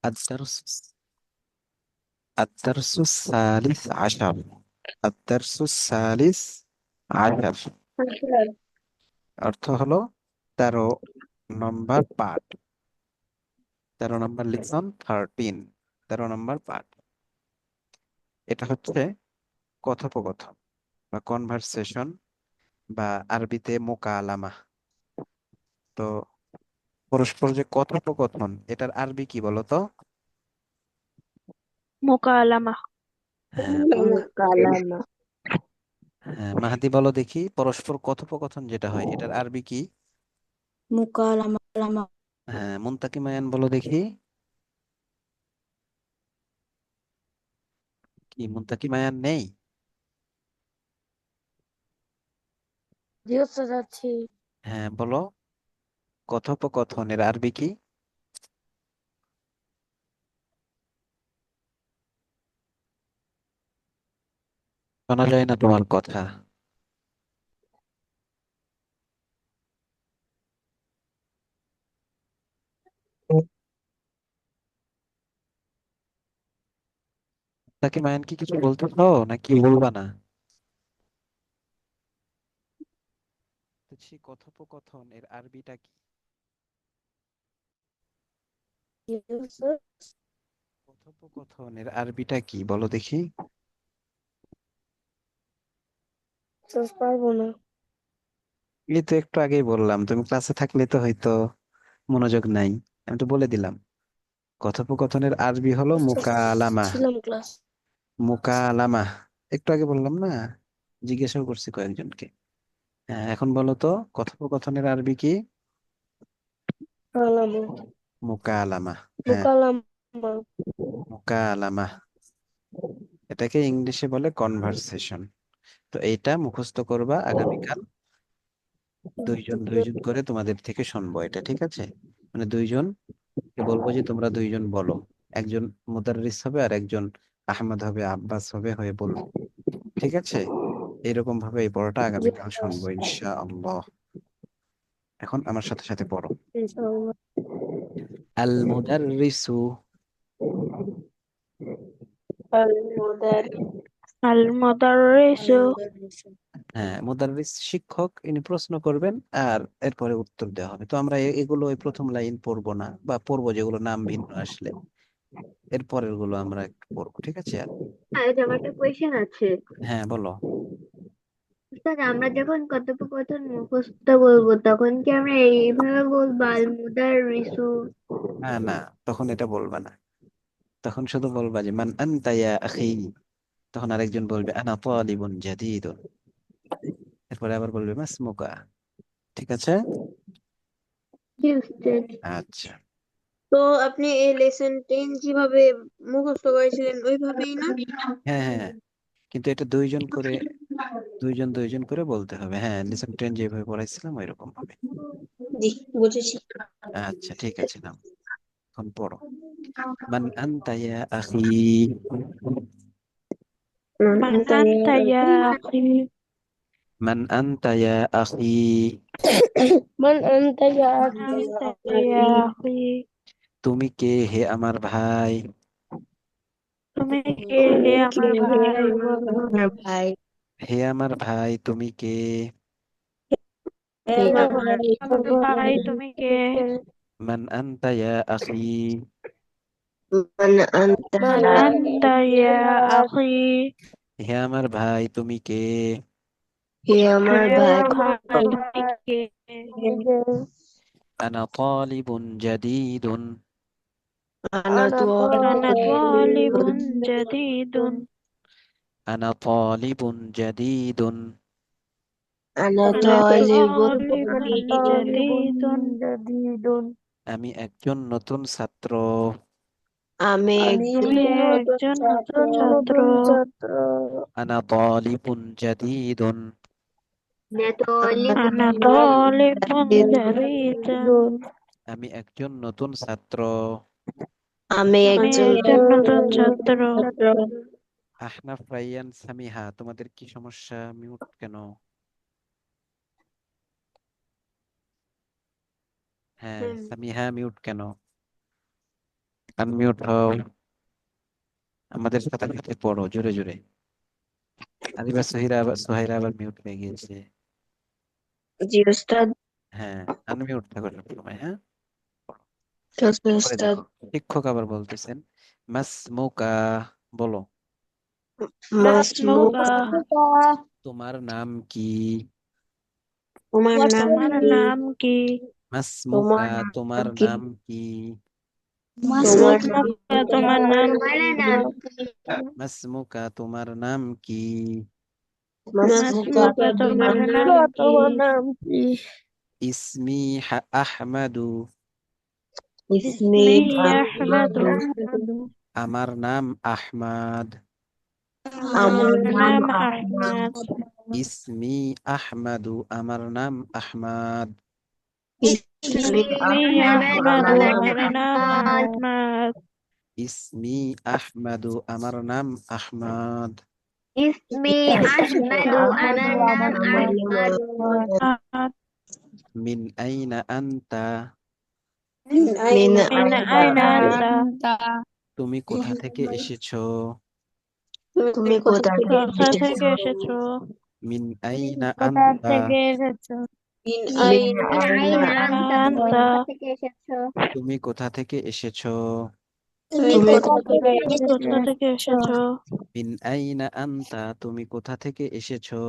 الدرس الدرس الثالث عشر الدرس الثالث عشر অর্থ হলো 13 নম্বর পাঠ। 13 নম্বর লিসন 13। 13 নম্বর পাঠ। এটা হচ্ছে কথোপকথন বা কনভারসেশন, বা আরবিতে মোকালামা। তো পরস্পর যে কথোপকথন, এটার আরবি কি বলতো? মোকালামা। হ্যাঁ কালামা। হ্যাঁ, মাহাদি বলো দেখি, পরস্পর কথোপকথন যেটা হয় এটার আরবি কি? মুকালামা। হ্যাঁ, মুনতাকি মায়ান বলো দেখি। কি মুনতাকি মায়ান নেই? জি ওস্তাদ আছি। হ্যাঁ বলো, কথোপকথনের আরবি কি? শোনা যায় না তোমার কথা। মুনতাকি মায়ান কি কিছু বলতেছো নাকি বলবা না? বলছি কথোপকথন এর আরবিটা কি? জি ওস্তাদ। কথোপকথনের আরবিটা কি বলো দেখি। ওস্তাদ পারবো না। এই তো একটু আগেই বললাম, তুমি ক্লাসে থাকলে তো হয়তো মনোযোগ নাই। আমি তো বলে দিলাম, কথোপকথনের আরবি হলো ওস্তাদ মুকালামা। ছিলাম ক্লাস। মুকালামা, একটু আগে বললাম না? জিজ্ঞাসাও করছি কয়েকজনকে। হ্যাঁ, এখন বলো তো, কথোপকথনের আরবি কি? কালামা। মুকালামা। হ্যাঁ, মুকালামা। মুকালামা। এটাকে ইংলিশে বলে কনভারসেশন। তো এইটা মুখস্থ করবা আগামীকাল। দুইজন দুইজন করে তোমাদের থেকে শুনবো এটা, ঠিক আছে? মানে দুইজন কে বলবো যে তোমরা দুইজন বলো। একজন মুদাররিস হবে আর একজন আহমদ হবে, আব্বাস হবে, হয়ে বলবো। ঠিক আছে? এরকম ভাবে এই পড়াটা জি আগামীকাল ওস্তাদ। শুনবো ইনশাআল্লাহ। এখন আমার সাথে সাথে পড়ো। ইনশাআল্লাহ। আল মুদাররিসু। আল মুদার আল আল মুদাররিসু। মুদাররিসু। হ্যাঁ, মুদাররিস শিক্ষক, ইনি প্রশ্ন করবেন আর এরপরে উত্তর দেওয়া হবে। তো আমরা এগুলো ওই প্রথম লাইন পড়বো না, বা পড়বো যেগুলো নাম ভিন্ন আসলে। এর পরের গুলো আমরা একটু পড়বো, ঠিক আছে? আর আজ আমার একটা কোয়েশ্চেন আছে। হ্যাঁ বলো। উস্তাদ, আমরা যখন কথোপকথন মুখস্থ বলবো তখন কি আমরা এইভাবে বলবো আল মুদার রিসু? না না, তখন এটা বলবা না। তখন শুধু বলবা যে মান আনতা ইয়া আখি। তখন আরেকজন বলবে আনা তালিবুন জাদীদুন। এরপরে আবার বলবে মাসমুকা। ঠিক আছে? জি উস্তাদ। আচ্ছা। তো আপনি এই লেসন 10 যেভাবে মুখস্থ করেছিলেন ওইভাবেই না? হ্যাঁ হ্যাঁ হ্যাঁ। কিন্তু এটা দুইজন করে, দুইজন দুইজন করে বলতে হবে। হ্যাঁ, লিসন 10 যেভাবে পড়াইছিলাম ওইরকম ভাবে। জি, বুঝেছি। আচ্ছা ঠিক আছে, নাও এখন পড়ো। মান আনতা ইয়া আখি। মান আনতা ইয়া আখি। মান আনতা ইয়া আখি। মান আনতা ইয়া মান আখি। আনতা ইয়া আখি। তুমি কে হে আমার ভাই? তুমি কে হে তুমি কে আমার হে ভাই? আমার ভাই? হে আমার ভাই তুমি কে? হে হে আমার আমার ভাই তুমি ভাই কে? তুমি কে? মান আনতা ইয়া আখি। মান আনতা মান ইয়া আনতা ইয়া আখি। হে আমার ভাই তুমি কে? হে হে আমার ভাই আমার ভাই কত? তুমি কে? আনা তালিবুন জাদীদুন। আনা তো আনা তালিবুন জাদীদুন। আনা তালিবুন জাদীদুন। আনা আনা তালিবুন তালিবুন জাদীদুন। জাদীদুন। আমি একজন নতুন ছাত্র। আমি আমি একজন একজন নতুন ছাত্র। ছাত্র। আনা তালিবুন জাদীদুন। নেতলি আনা তালিবুন জাদীদুন। আমি একজন নতুন ছাত্র। আমি আমি একজন একজন নতুন ছাত্র। ছাত্র। আহনাফ, রাইয়ান, সামিহা, তোমাদের কি সমস্যা? মিউট কেন? হ্যাঁ, সামিহা মিউট কেন? আনমিউট হও, আমাদের সাথে সাথে পড়ো জোরে জোরে। আদিবা সোহাইরা আবার মিউট হয়ে গিয়েছে। জি উস্তাদ। হ্যাঁ, আনমিউট থাকো সবসময়। হ্যাঁ, ওকে পরে উস্তাদ। দেখো শিক্ষক আবার বলতেছেন মাসমুকা, বলো মাসমুকা, তোমার নাম কি? তোমার নাম তোমার কি? নাম কি? মাসমুকা, তোমার কি? নাম কি? তোমার নাম মাসমুকা, তোমার নাম তোমার কি? নাম কি? মাসমুকা, তোমার নাম কি? মাসমুকা, মাসমুকা, তোমার তোমার নাম নাম কি? কি? ইসমি আহমাদু, ইসমি ইসমি আহমেদু, আহমদ। আমার নাম আহমাদ। আমার আমার নাম নাম আহমদ। আহমেদ। ইসমি আহমাদু, আমার নাম আহমাদ। ইসমি ইসমি আহমদ। আহমেদু, আমার আমার নাম নাম আহমদ। আহমেদ। ইসমি আহমাদু, আমার নাম আহমাদ। ইসমি আহমেদু আমার নাম আমার নাম আহমদ। আহমদ। মিন আইনা আনতা, মিন মিন আইনা মিন আইনা আইনা আনতা? আনতা, তুমি কোথা থেকে এসেছো? তুমি তুমি কোথা কোথা থেকে থেকে কোথা এসেছো? থেকে এসেছো? এসেছো? মিন আইনা কোথা আনতা, থেকে এসেছো? মিন মিন আইনা মিন আইনা আইনা আনতা? আনতা তুমি আনতা, কোথা থেকে এসেছো? তুমি কোথা থেকে এসেছো? তুমি তুমি কোথা কোথা থেকে থেকে তুমি কোথা এসেছো? থেকে এসেছো? এসেছো? মিন আইনা আনতা, তুমি কোথা থেকে এসেছো?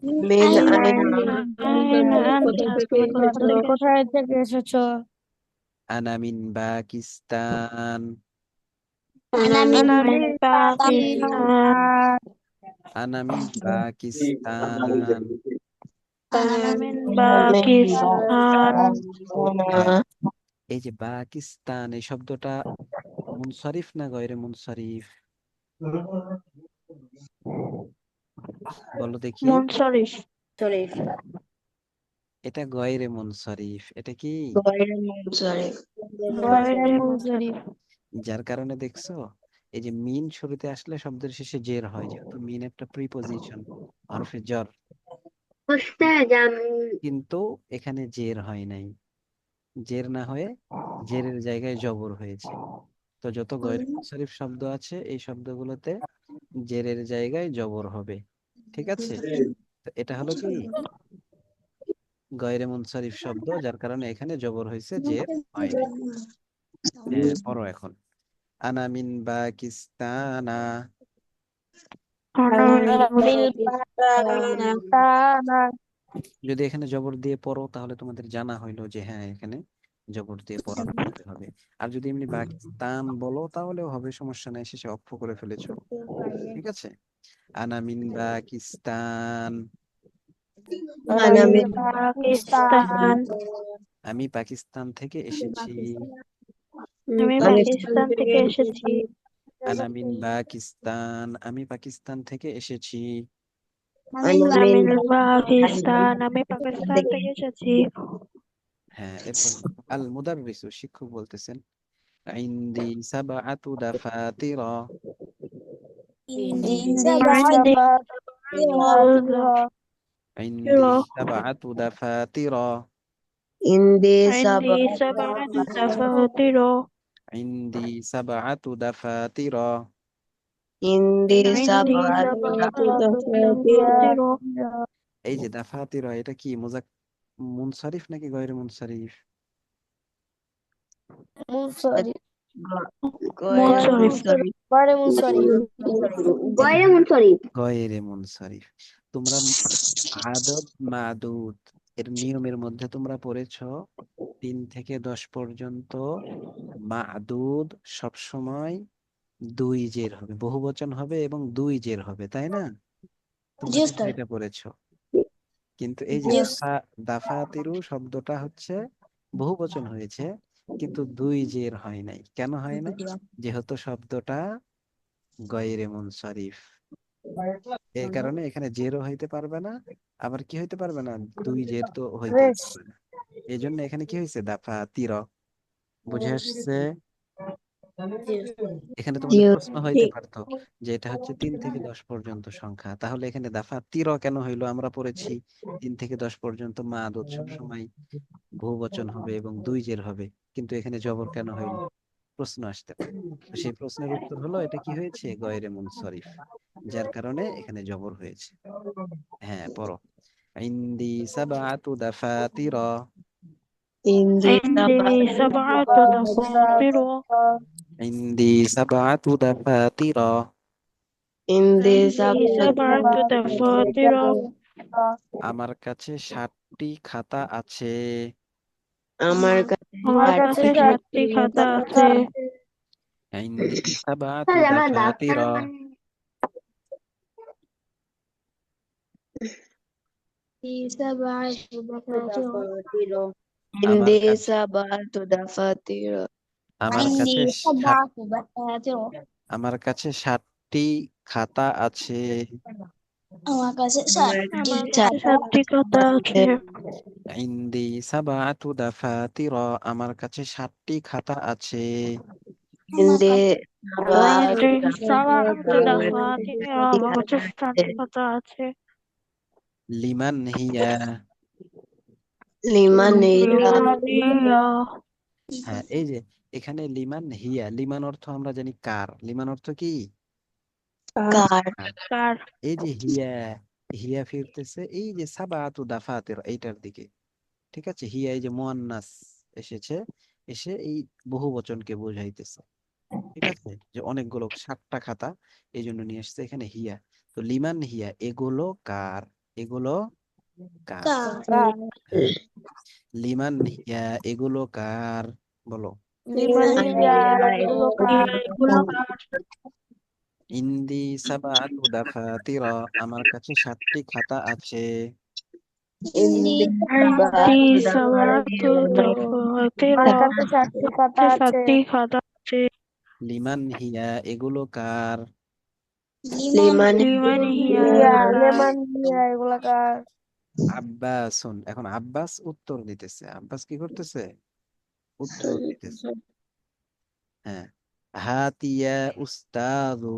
মিন মিন আইনা আইনা মিন আনতা? আইনা তুমি কোথা আনতা, থেকে তুমি কোথা এসেছো? থেকে কোথায় থেকে এসেছো? আনা মিন পাকিস্তান, আনা মিন আনা মিন পাকিস্তান। পাকিস্তান, আনা মিন পাকিস্তান। আনা মিন মিন পাকিস্তান। হ্যাঁ, পাকিস্তান। এই যে পাকিস্তান এই শব্দটা মুনসারিফ না গয়রে মুনসারিফ? বলো দেখি। মুনসরিফ, এটা গয়রে মুনসারিফ, এটা কি? গয়রে মুনসারিফ। গয়রে মুনসরিফ। যার কারণে দেখছো, এই যে মিন শুরুতে আসলে শব্দের শেষে জের হয়, যেহেতু মিন একটা প্রিপজিশন, হরফে জ্বর, উস্তাদ কিন্তু এখানে জের হয় নাই। জের না হয়ে জেরের জায়গায় জবর হয়েছে। তো যত গয়রে মুনসারিফ শব্দ আছে এই শব্দগুলোতে জেরের জায়গায় জবর হবে। ঠিক আছে, তো এটা হলো কি গয়রে মুনসারিফ শব্দ, যার কারণে এখানে জবর হয়েছে, জের হয় নাই। পড়ো এখন। আনা মিন পাকিস্তানা, আনা মিন মিল পাকিস্তান। পাকিস্তান। যদি এখানে জবর দিয়ে পড়ো তাহলে তোমাদের জানা হইলো যে হ্যাঁ এখানে জবর দিয়ে পড়ানো পড়তে হবে। আর যদি এমনি পাকিস্তান বলো তাহলেও হবে, সমস্যা নাই, শেষে অক্ষ করে ফেলেছো। ঠিক আছে, আনা মিন পাকিস্তান, আনা মিন মিল পাকিস্তান। পাকিস্তান, আমি পাকিস্তান থেকে এসেছি। আমি আমি আমি পাকিস্তান পাকিস্তান থেকে থেকে এসেছি। এসেছি। আনা মিন পাকিস্তান, আমি পাকিস্তান থেকে এসেছি। আনা মিল আমি পাকিস্তান, আমি পাকিস্তান পাকিস্তান থেকে থেকে এসেছি। হ্যাঁ, এরপর আল মুদাররিসু, শিক্ষক বলতেছেন ইনদি সাবআতু দাফাতিরা, عندي عندي سبعة ইনদি সাবআতু দাফাতিরা, عندي عندي سبعة سبعة دفاتر. ইনদি সাবআতু দাফাতিরা। عندي عندي سبعة سبعة দাফাতিরা। دفاتر. এই যে দাফাতিরা, এটা কি মুনসারিফ নাকি গয়রে মুনসারিফ? منصرف. غير منصرف. منصرف. غير منصرف. এটা গয়রে মুনসরিফ। গয়রে মুনসারিফ। তোমরা আদদ মাদুদ এর নিয়মের মধ্যে তোমরা পড়েছো 3 থেকে 10 পর্যন্ত মাদুদ সবসময় দুই জের হবে, বহুবচন হবে এবং দুই জের হবে, তাই না? তোমরা जी কিন্তু सर। এটা পড়েছো। কিন্তু এই যে जी দাফাতিরু শব্দটা হচ্ছে বহুবচন হয়েছে, কিন্তু দুই জের হয় নাই। কেন হয় নাই? যেহেতু শব্দটা গয়রে মুনসারিফ, এই কারণে এখানে জেরও হইতে পারবে না, আবার কি হইতে পারবে না, দুই জের তো হইতেই পারবে না। এই জন্য এখানে কি হয়েছে, দাফাতির। বুঝে আসছে? এখানে তোমাদের প্রশ্ন হইতে ঠিক। পারতো যে এটা হচ্ছে 3 থেকে 10 পর্যন্ত সংখ্যা, তাহলে এখানে দাফাতির কেন হইলো? আমরা পড়েছি 3 থেকে 10 পর্যন্ত মাদুদ সব সময় বহুবচন হবে এবং দুই জের হবে, কিন্তু এখানে জবর কেন হইলো? প্রশ্ন আসতে পারে। তো সেই প্রশ্নের উত্তর হলো এটা কি হয়েছে, গয়রে মুনসরিফ, যার কারণে এখানে জবর হয়েছে। হ্যাঁ, পড়ো। ইন্দি সাবআতু দাফাতিরা। عندي عندي سبعة دفاتر ইন্দি সাবআতু দাফাতিরা। عندي عندي سبعة دفاتر আমার কাছে 7টি খাতা আছে। আমার আমার কাছে 7টি খাতা আছে। ইন্দি সাবআতু স্যার আমার দাফতার দাফাতিরা। মানে سبعة دفاتر عندي কাছে 7 دفاتر আমার عندي কাছে سبعة دفاتر আমার কাছে 7টি খাতা আছে। আমার কাছে আমার 7টি কাছে খাতা 7টি খাতা আছে। ইন্দি সাবআতু দাফাতিরা। আমার কাছে 7টি খাতা আছে। عندي عندي 7 سبعة دفاتر আমার কাছে 7টি খাতা আছে। লিমান হিয়া। لمن هي লিমানিয়া হ্যাঁ, এই যে এখানে লিমান হিয়া, লিমান অর্থ আমরা জানি কার, লিমান অর্থ কি كار কার। কার? এই যে হিয়া, হিয়া ফিরতেছে এই যে সাবাতু দাফাতির এইটার দিকে। ঠিক আছে, হিয়া এই যে মুয়ান্নাস এসেছে, এসে এই বহু বচনকে বোঝাইতেছে। ঠিক আছে, যে অনেকগুলো 7টা খাতা এই জন্য নিয়ে আসছে এখানে হিয়া। তো লিমান হিয়া, এগুলো কার, এগুলো কার। কার হ্যাঁ, লিমান হিয়া, এগুলো কার, বলো। লিমানিয়া এগুলো কার, এগুলো কার? ইন্দি সাবাতু দাফাতিরা। আমার কাছে 7টি খাতা আছে। عندي عندي 7 سبعة دفاتر دفاتر আমার কাছে 7টি খাতা আছে। লিমান হিয়া, এগুলো কার। لمن লিমানিয়া এগুলা কার আব্বাসুন, এখন আব্বাস উত্তর দিতেছে, আব্বাস কি করতেছে, উত্তর দিতেছে। হ্যাঁ, হাতিয়া উস্তাদু।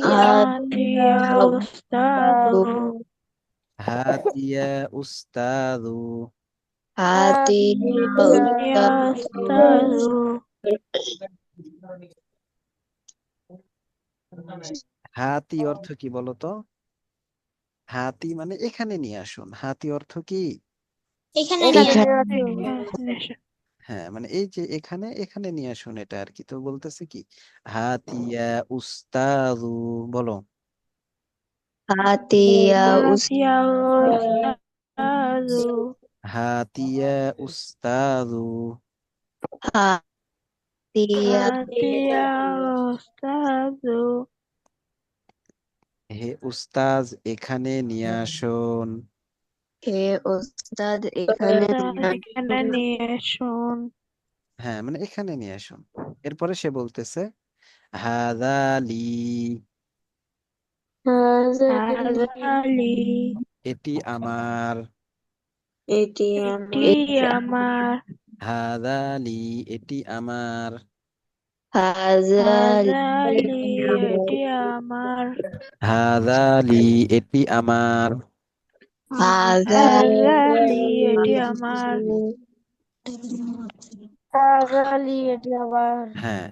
হাতিয়া উস্তাদু হাতিয়া উস্তাদু। হাতি হাতিয়া উস্তাদু হাতি অর্থ কি বলতো, হাতি মানে এখানে নিয়ে আসুন, হাতি অর্থ কি। এখানে হ্যাঁ, মানে এই যে এখানে, এখানে নিয়ে আসুন এটা আর কি। তো বলতেছে কি, হাতিয়া উস্তাদু, বলো। হাতিয়া হাতিয়া উস্তাদু হাতিয়া উস্তাদু। হাতিয়া হাতিয়া উস্তাদু হে উস্তাজ, এখানে নিয়ে আসুন। হে ওস্তাদ এখানে এখানে নিয়ে আসুন। হ্যাঁ, মানে এখানে নিয়ে আসুন। এরপরে সে বলতেছে হাদা লি। হাযা লি এটি আমার। এটি এটি আমার। হাদা লি, এটি আমার। হাজাল হাযা লি এটি আমার। হাদা লি, এটি আমার। হাজাল হাযা লি এটি আমার। হাযা লি এটি আমার। হ্যাঁ,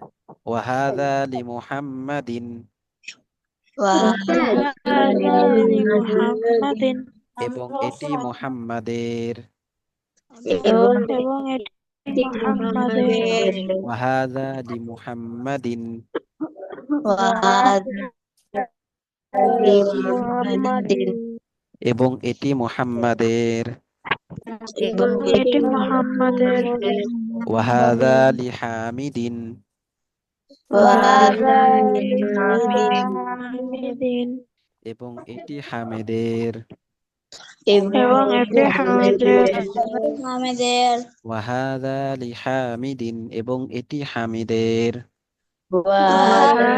ওয়াহাদা লি মুহাম্মাদিন। হাযা লি মুহাম্মাদিন এবং এটি মুহাম্মাদের। এবং এটি মুহাম্মাদের। ওয়াহাদা লি মুহাম্মাদিন। মুহাম্মাদিন এবং এটি মুহাম্মাদের। এবং এটি মুহাম্মাদের। ওয়াহাদা লি হামিদিন। হাযা লি হামিদিন এবং এটি হামেদের। এবং এটি হামিদের। আমাদের ওয়াহাদা লি হামিদিন, এবং এটি হামিদের। হাযা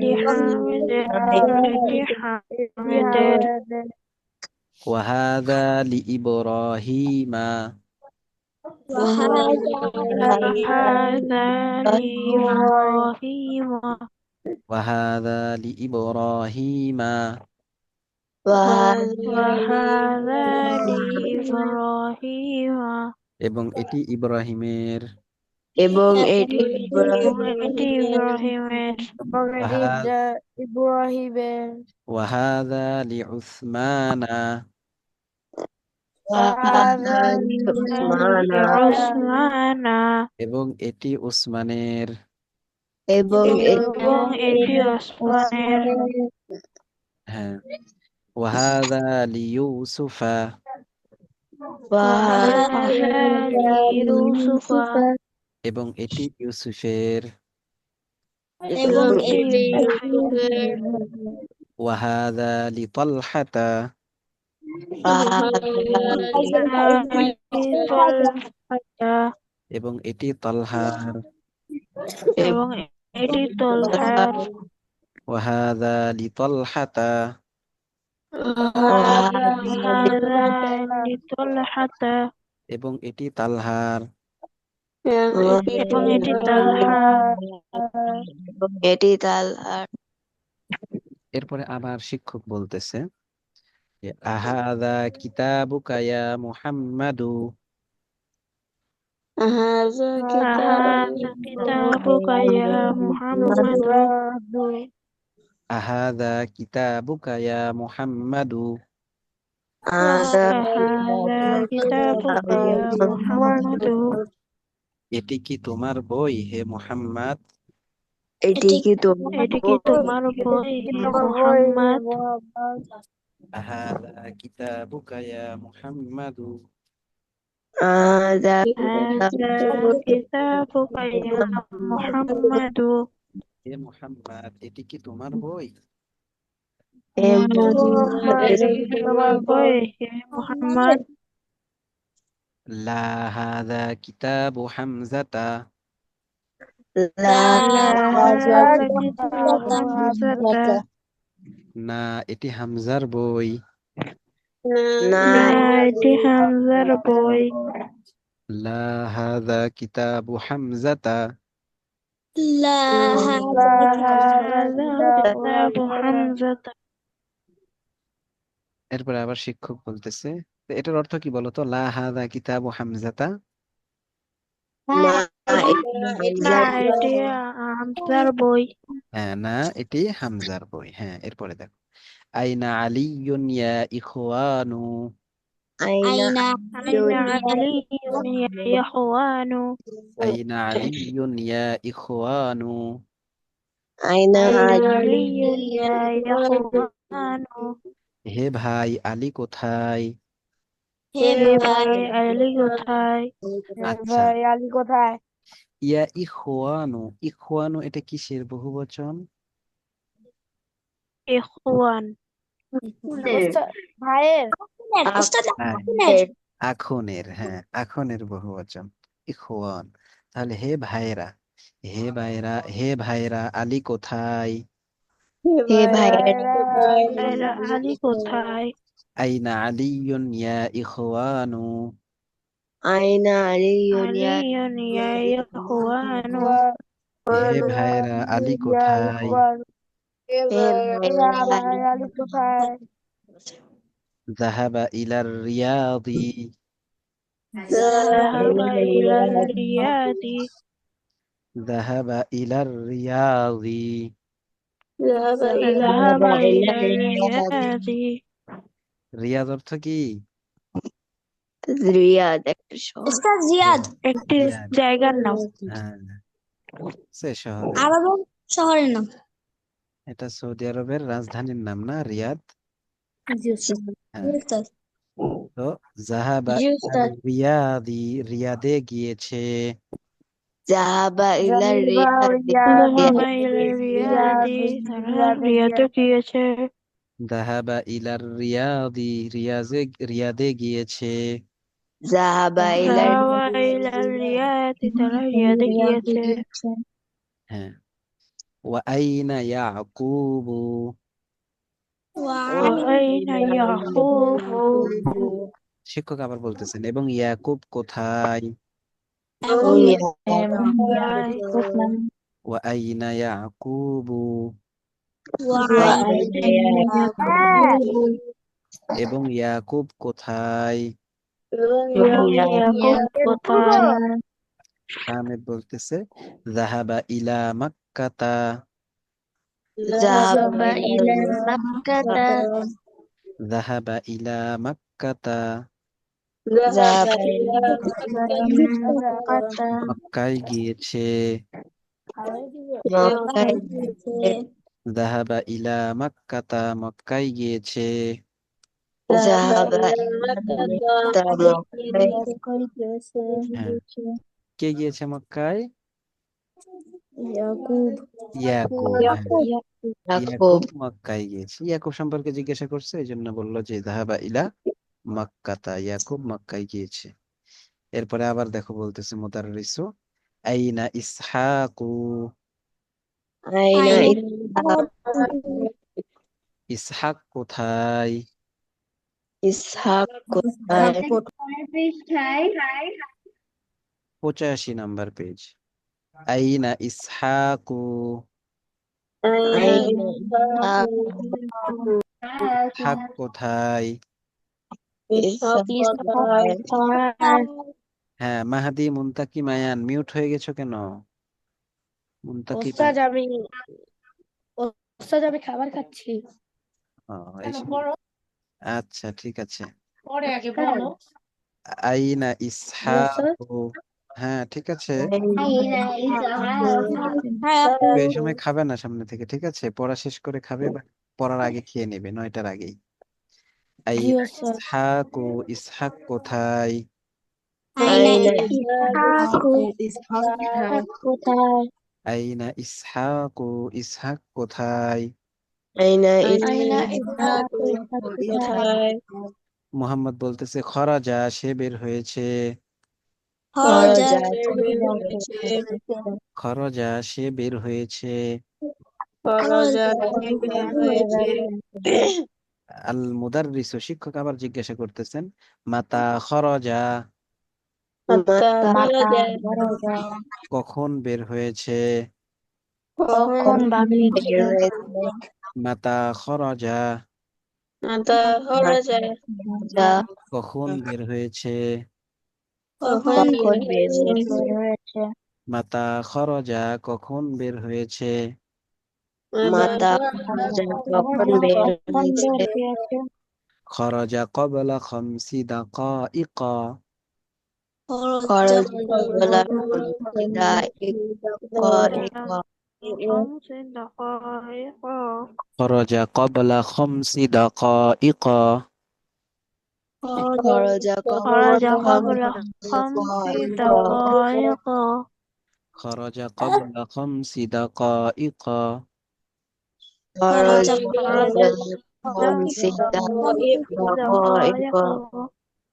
লি হামিদের এবং এটি হামিদের। ওয়াহাদা লি ইব্রাহিমা। হাযা লি ইব্রাহিমা। ওয়াহাদা লি ইব্রাহিমা। وهذا لإبراهيم এবং এটি ইব্রাহিমের। এবং এটি এবং ইব্রাহিমের এটি ইব্রাহিমের ইব্রাহিমের ওয়াহাদা লিউসমানা ওয়াহাদা লিউসমানা উসমানা এবং এটি উসমানের এবং এবং এটি ওসমানের হ্যাঁ ওয়াহাদা লিইউসুফা ওয়াহাদা ওয়াহাদা লিইউসুফা এবং এটি ইউসুফের এবং এবং এটি এটি ইউসুফের ওয়াহাদা লিতালহাতা ওয়াহাদা লিতলহাতা এবং এটি তালহার এবং এটি তলহার ওয়াহাদা লিতালহাতা ওয়াহাদা লিতলহাতা এবং এটি তালহার এবং এটি তালহার এবং এটি তালহার এরপরে আবার শিক্ষক বলতেছে যে আহাদা কিতাবুকা ইয়া মুহাম্মাদু هذا هذا كتابك يا محمد আহাদা কিতাবুকা ইয়া মুহাম্মাদু هذا هذا كتابك يا محمد এটি কি তোমার বই হে মুহাম্মদ এটি কি তোমার এটি কি তোমার বই হে মুহাম্মদ আহাদা কিতাবুকা ইয়া মুহাম্মাদু هذا هذا كتابك يا محمد হে মুহাম্মদ এটি কি তোমার বই হে এটি কি তোমার বই হে মুহাম্মদ লা হাদা কিতাবু হামজাতা লা هذا كتاب حمزة না এটি হামজার বই না এটি হামজার বই লা হাদা কিতাবু হামজাতা هذا كتاب حمزة এরপরে আবার শিক্ষক বলতেছে তো এটার অর্থ কি বলতো লা হাদা কিতাবু হামজাতা না না এটি হামজার বই হ্যাঁ না এটি হামজার বই হ্যাঁ এরপরে দেখো আইনা আলিয়ুন ইয়া ইখওয়ানু আইনা أين علي يا إخوان আইনা আলিয়ুন ইয়া ইখওয়ানু আইনা أين علي يا إخوان হে ভাই আলী কোথায় হে ভাই আলী কোথায় আচ্ছা আলী কোথায় ইয়া ইখওয়ানু ইখওয়ানু এটা কিসের বহুবচন ইখওয়ান ভাইয়ের হ্যাঁ, আখনের হ্যাঁ আখনের বহুবচন ইখওয়ান তাহলে হে ভাইরা আলী কোথায় হে ভাইয়ের আলী কোথায় আইনা আলিয়ুন ইয়া ইখওয়ানু আইনা আলিয়ুন ইয়া আলী ইয়া ইখওয়ান হে ভাইরা আলী কোথায় হে ভাইয়ের আলী কোথায় যাহাবা ইলার রিয়াদি ذهب إلى الرياض যাহাবা ইলার রিয়াদি ذهب إلى ذهب إلى الرياض রিয়াদ অর্থ কি রিয়াদ একটা শহর একটি রিয়াদ জায়গার নাম হ্যাঁ সে শহর শহরের নাম এটা সৌদি আরবের রাজধানীর নাম না রিয়াদ হ্যাঁ তো জাহাবা জি ইলার উস্তাদ রিয়াদি রিয়াদে গিয়েছে যাহাবা ইলা রিয়াদ ذهب إلى الرياض তারা রিয়াদে গিয়েছে যাহাবা ইলার রিয়াদি রিয়াদে গিয়েছে যাহাবা ইলা ذهب إلى الرياض তারা রিয়াদে গিয়েছে হ্যাঁ ওয়া আইনা ইয়াকুবু وأين يعقوب শিক্ষক আবার বলতেছেন এবং ইয়াকুব কোথায় ওয়া আইনা ইয়াকুবু وأين يعقوب এবং ইয়াকুব কোথায় يعقوب কোথায় আহমেদ বলতেছে যাহাবা ইলা মাক্কাতা, ذهب ذهب إلى إلى مكة যাহাবা ইলা মাক্কাতা, ذهب إلى مكة মক্কায় গিয়েছে, مكة যাহাবা ইলা মাক্কাতা, মক্কায় গিয়েছে। ذهب إلى مكة হ্যাঁ, কে গিয়েছে মক্কায়? ইয়াকুব ইয়াকুব। হ্যাঁ, ইয়াকুব يعقوب মক্কায় গিয়েছে। ইয়াকুব সম্পর্কে জিজ্ঞাসা করছে, এই জন্য বললো যে যাহাবা ইলা মক্কাতা, ইয়াকুব মক্কায় গিয়েছে। এরপরে আবার দেখো বলতেছে মুদাররিসু আইনা ইসহাকু, أين ইসহাক কোথায়? إسحاق কোথায়? পৃষ্ঠায় 85 নাম্বার পেজ। আইনা ইসহাকু, أين ইসহাক কোথায়? إسحاق কোথায়? হ্যাঁ, মাহাদি মুনতাকি মায়ান, মিউট হয়ে গেছো কেন? মুনতাকি ওস্তাদ আমি খাবার খাচ্ছি। ও, এই কেন সব- পড়ো আচ্ছা ঠিক আছে। পরে আগে বলো। আইনা জি ওস্তাদ। ইসহাকু, হ্যাঁ ঠিক আছে। أين إسحاق তো এই সময় খাবে না সামনে থেকে, ঠিক আছে? পড়া শেষ করে খাবে বা পড়ার আগে খেয়ে নেবে, 9টার আগেই। জি আইনা ওস্তাদ। ইসহাকু, ইসহাক কোথায়? أين ইসহাক কোথায়? আইনা ইসহাকু, ইসহাক কোথায়? أين ইসহাক কোথায়? মুহাম্মদ বলতেছে খরাজা, সে বের হয়েছে। খরজা খরজা, সে বের হয়েছে। আল মুদাররিসু, শিক্ষক আবার জিজ্ঞাসা করতেছেন মাতা খরজা, কখন বের হয়েছে? কখন বানিয়েছে? বের হয়েছে? মাতা খরজা, খরজা কখন বের হয়েছে? কখন বের হয়েছে? মাতা খরজা, কখন বের হয়েছে? মাতা খরজা কখন বের হয়েছে? খরজা ক্বাবলা খামসি দাকাইকা, খরজা কবলা দাইকা খরজা ক্বাবলা খামসি দাকাইকা, খরজা কবলা খরজা ক্বাবলা খামসি দাকাইকা। খরজা কবলা খামসি দাকাইকা খরজা ক্বাবলা খামসি দাকাইকা।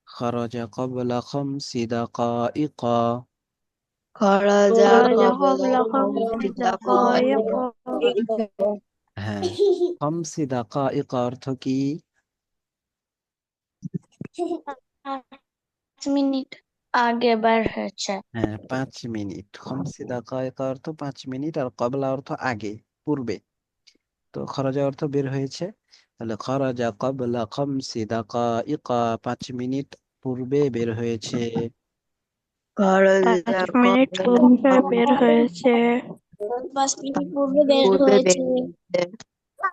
খরজা কবলা খামসি দাকাইকা হ্যাঁ, খামসি দাকাইকা অর্থ কি? 5 মিনিট আগে বের হয়েছে। হ্যাঁ, 5 মিনিট। খামসি দাকাইকা অর্থ 5 মিনিট, আর ক্বাবলা অর্থ আগে, পূর্বে। তো খরজা অর্থ বের হয়েছে, তাহলে খরজা ক্বাবলা খামসি দাকাইকা, 5 মিনিট পূর্বে বের হয়েছে। খরজা 5 মিনিট পূর্বে বের হয়েছে। 5 মিনিট পূর্বে বের পূর্বে হয়েছে। বের হয়েছে।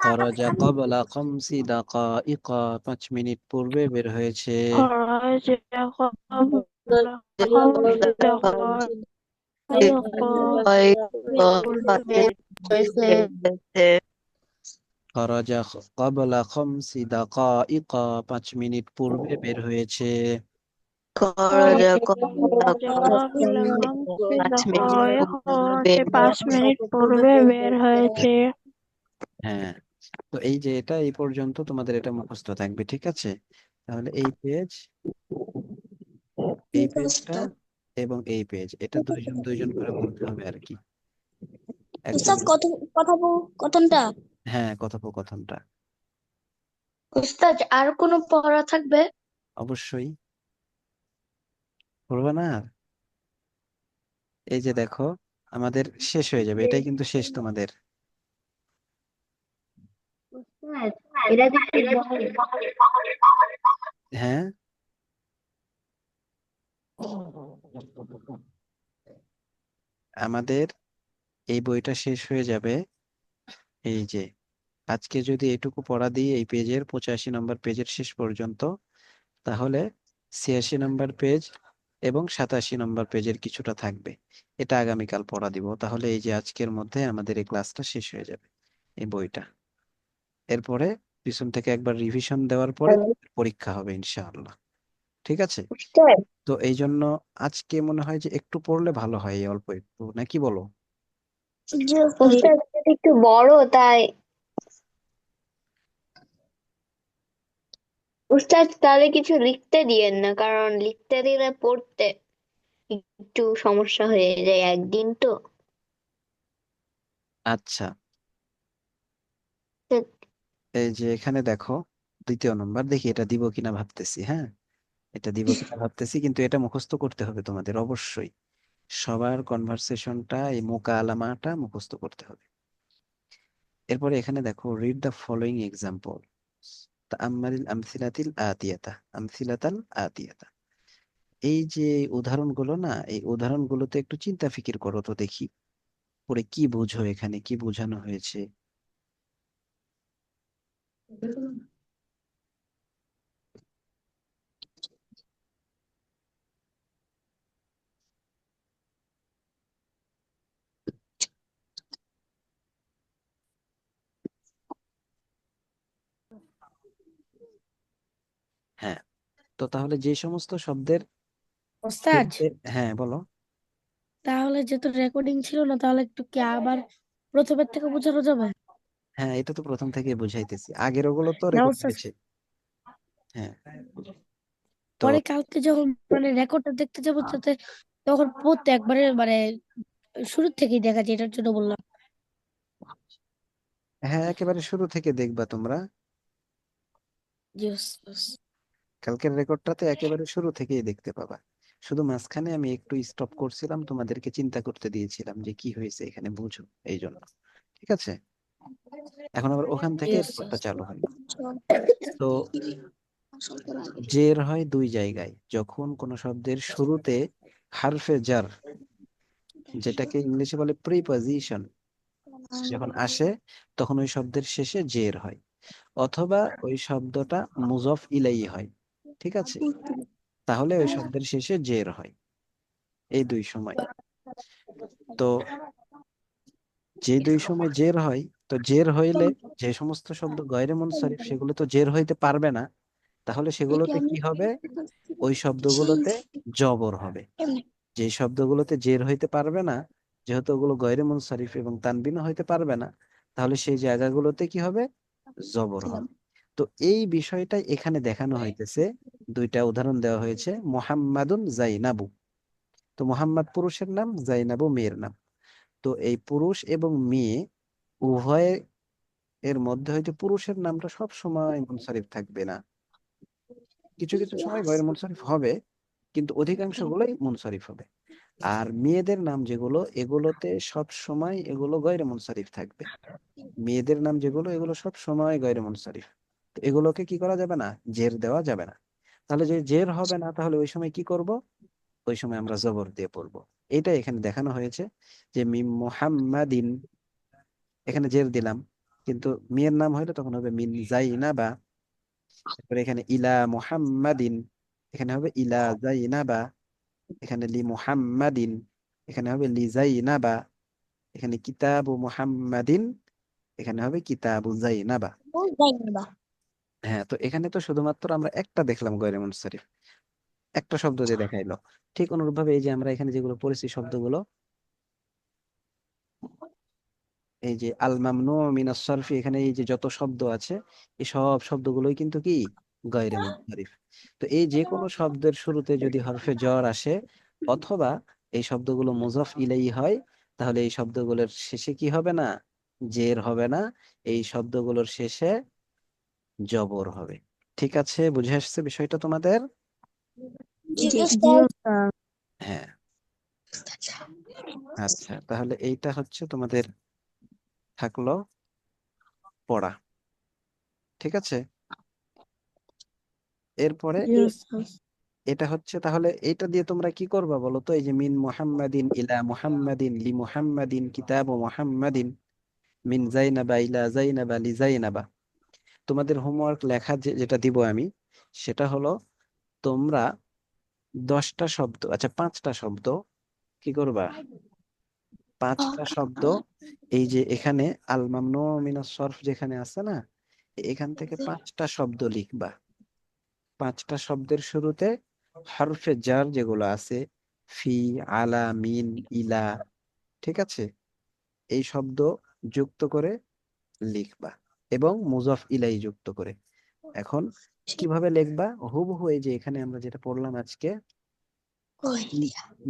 খরজা ক্বাবলা খামসি দাকাইকা, 5 মিনিট পূর্বে বের হয়েছে। খরজা কবলা খামসি দাকাইকা। খরজা ক্বাবলা খামসি দাকাইকা, 5 মিনিট পূর্বে বের হয়েছে। খরজা কবলা কবলা খামসি 5 মিনিট পূর্বে 5 মিনিট পূর্বে বের হয়েছে। হ্যাঁ, তো এই যে এটা এই পর্যন্ত তোমাদের এটা মুখস্থ থাকবে, ঠিক আছে? তাহলে এই পেজ, এই পেজটা এবং এই পেজ, এটা দুইজন দুইজন করে বলতে হবে আর কি, একজন। কথনটা হ্যাঁ, কথোপকথনটা উস্তাদ আর কোনো পড়া থাকবে? অবশ্যই পড়বে না আর? এই যে দেখো, আমাদের শেষ হয়ে যাবে, এটাই কিন্তু শেষ তোমাদের। উস্তাদ এরা যদি বলে হ্যাঁ, আমাদের এই বইটা শেষ হয়ে যাবে, এই যে আজকে যদি এটুকু পড়া দিই এই পেজের 85 নম্বর পেজের শেষ পর্যন্ত, তাহলে 86 নম্বর পেজ এবং 87 নম্বর পেজের কিছুটা থাকবে। এটা আগামীকাল পড়া দিব, তাহলে এই যে আজকের মধ্যে আমাদের এই ক্লাসটা শেষ হয়ে যাবে এই বইটা। এরপরে পিছন থেকে একবার রিভিশন দেওয়ার পরে পরীক্ষা হবে ইনশাআল্লাহ। ঠিক আছে? উস্তাদ তো এই জন্য আজকে মনে হয় যে একটু পড়লে ভালো হয়, এই অল্প একটু, নাকি বলো? উস্তাদ এটা একটু বড়, তাই উস্তাদ তাহলে কিছু লিখতে দিয়েন না, কারণ লিখতে দিলে পড়তে একটু সমস্যা হয়ে যায়, একদিন তো। আচ্ছা, এই যে এখানে দেখো 2য় নম্বর, দেখি এটা দিব কিনা ভাবতেছি। হ্যাঁ, এটা দিব কিনা ভাবতেছি, কিন্তু এটা মুখস্থ করতে হবে তোমাদের অবশ্যই। সবার কনভারসেশনটা, এই মোকালামাটা মুখস্থ করতে হবে। এরপরে এখানে দেখো, রিড দ্য ফলোইং এক্সাম্পল, তাআম্মালিল আমসিলাতিল আতিয়াতা, আমসিলাতাল আতিয়াতা। এই যে উদাহরণগুলো না, এই উদাহরণগুলোতে একটু চিন্তা ফিকির করো তো দেখি, পরে কি বুঝো, এখানে কি বোঝানো হয়েছে। হ্যাঁ, তো তাহলে যে সমস্ত শব্দের ওস্তাদ, শুরুতে, হ্যাঁ বলো। তাহলে যেহেতু রেকর্ডিং ছিল না, তাহলে একটু কি আবার প্রথমের থেকে বোঝানো যাবে? হ্যাঁ, এটা তো প্রথম থেকে বুঝাইতেছি, আগের ওগুলো তো না রেকর্ড ওস্তাদ, হয়েছে। হ্যাঁ, তো পরে কালকে যখন মানে রেকর্ডটা দেখতে যাবো, যাতে তখন পড়তে একবারে মানে শুরু থেকেই দেখা যায়, এটার জন্য বললাম। হ্যাঁ, একেবারে শুরু থেকে দেখবা তোমরা, জি ওস্তাদ। কালকের রেকর্ডটাতে একেবারে শুরু থেকেই দেখতে পাবা। শুধু মাঝখানে আমি একটু স্টপ করছিলাম, তোমাদেরকে চিন্তা করতে দিয়েছিলাম যে কি হয়েছে এখানে, বুঝো এই জন্য। ঠিক আছে, এখন আবার ওখান জি থেকে ওস্তাদ। রেকর্ডটা চালু হয়। তো জের হয় দুই জায়গায়, যখন কোনো শব্দের শুরুতে হারফে জার, যেটাকে ইংলিশে বলে প্রিপজিশন, যখন আসে তখন ওই শব্দের শেষে জের হয়, অথবা ওই শব্দটা মুজফ ইলাইহি হয়। ঠিক আছে, তাহলে ওই শব্দের শেষে জের হয়, এই দুই সময়। তো যে দুই সময় জের হয়, তো জের হইলে যে সমস্ত শব্দ গয়রে মুনসারিফ সেগুলো তো জের হইতে পারবে না, তাহলে সেগুলোতে কি হবে? ওই শব্দগুলোতে জবর হবে। যে শব্দগুলোতে জের হইতে পারবে না, যেহেতু ওগুলো গয়রে মুনসারিফ এবং তানবিনও হইতে পারবে না, তাহলে সেই জায়গাগুলোতে কি হবে? জবর হবে। তো এই বিষয়টাই এখানে দেখানো হইতেছে, দুইটা উদাহরণ দেওয়া হয়েছে, মুহাম্মাদুন জাইনাবু। তো মুহাম্মদ পুরুষের নাম, জাইনাবু মেয়ের নাম। তো এই পুরুষ এবং মেয়ে উভয়ে এর মধ্যে হইতে পুরুষের নামটা সব সময় মুনসারিফ থাকবে না, কিছু কিছু সময় গয়র মুনসারিফ হবে, কিন্তু অধিকাংশ গুলোই মুনসারিফ হবে। আর মেয়েদের নাম যেগুলো, এগুলোতে সব সময় এগুলো গয়রে মুনসারিফ থাকবে। মেয়েদের নাম যেগুলো, এগুলো সব সময় গয়রে মুনসারিফ। তো এগুলোকে কি করা যাবে না? জের দেওয়া যাবে না। তাহলে যে জের হবে না, তাহলে ওই সময় কি করব? ওই সময় আমরা জবর দিয়ে পড়বো। এটা এখানে দেখানো হয়েছে, যে মিম মুহাম্মাদিন, এখানে জের দিলাম, কিন্তু মেয়ের নাম হইলে তখন হবে মিন জাইনাবা। তারপরে এখানে ইলা মুহাম্মাদিন, এখানে হবে ইলা জাইনাবা। এখানে লি মুহাম্মাদিন, এখানে হবে লি জাইনাবা। এখানে কিতাবু মুহাম্মাদিন, এখানে হবে কিতাবু জাইনাবা। হ্যাঁ, তো এখানে তো শুধুমাত্র আমরা একটা দেখলাম গয়রে মুনসারিফ, একটা শব্দ দিয়ে দেখাইলো। ঠিক অনুরূপভাবে এই যে আমরা এখানে যেগুলো পড়েছি শব্দগুলো, এই যে আল মামনু মিনাস সরফি, এখানে এই যে যত শব্দ আছে, এই সব শব্দগুলোই কিন্তু কি? গয়রে মুনসারিফ। তো এই যে কোনো শব্দের শুরুতে যদি হরফে জ্বর আসে, অথবা এই শব্দগুলো মুজফ ইলাইহি হয়, তাহলে এই শব্দগুলোর শেষে কি হবে না? জের হবে না, এই শব্দগুলোর শেষে জবর হবে। ঠিক আছে, বুঝে আসছে বিষয়টা তোমাদের? জি ওস্তাদ। হ্যাঁ, আচ্ছা, তাহলে এইটা হচ্ছে তোমাদের থাকলো পড়া। ঠিক আছে, এরপরে জি ওস্তাদ। এটা হচ্ছে, তাহলে এটা দিয়ে তোমরা কি করবা বলো তো? এই যে মিন মুহাম্মাদিন ইলা মুহাম্মাদিন লি মুহাম্মাদিন কিতাবু মুহাম্মাদিন মিন জাইনাবা ইলা জাইনাবা লি জাইনাবা। তোমাদের হোমওয়ার্ক লেখা যেটা দিব আমি, সেটা হলো তোমরা 10টা শব্দ, আচ্ছা 5টা শব্দ কি করবা? 5টা শব্দ, এই যে এখানে আল মামনু মিনাস সরফ যেখানে আছে না, এখান থেকে 5টা শব্দ লিখবা। 5টা শব্দের শুরুতে হরফে জার যেগুলো আছে, ফি, আলা, মিন, ইলা, ঠিক আছে, এই শব্দ যুক্ত করে লিখবা এবং মুজাফ ইলাই যুক্ত করে। এখন কিভাবে লিখবা? হুবহু এই যে এখানে আমরা যেটা পড়লাম আজকে,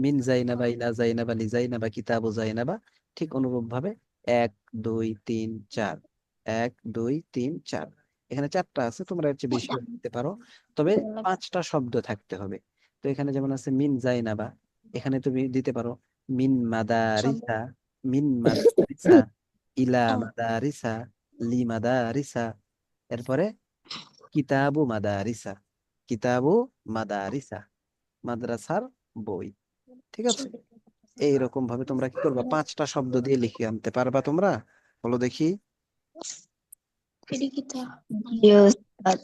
মিন জাইনাবা ইলা জাইনাবা লি জাইনাবা কিতাবু জাইনাবা, ঠিক অনুরূপ ভাবে 1 2 3 4, 1 2 3 4, এখানে 4টা আছে, তোমরা এর চেয়ে বেশি দিতে পারো, তবে 5টা শব্দ থাকতে হবে। তো এখানে যেমন আছে মিন জাইনাবা, এখানে তুমি দিতে পারো মিন মাদারিসা, মিন মাদারিসা, ইলা মাদারিসা, লি মাদারিসা, এরপরে কিতাবু মাদারিসা, কিতাবু মাদারিসা, মাদ্রাসার বই, ঠিক আছে। এইরকম ভাবে তোমরা কি করবা? 5টা শব্দ দিয়ে লিখে আনতে পারবা তোমরা? বলো দেখি। জি উস্তাদ।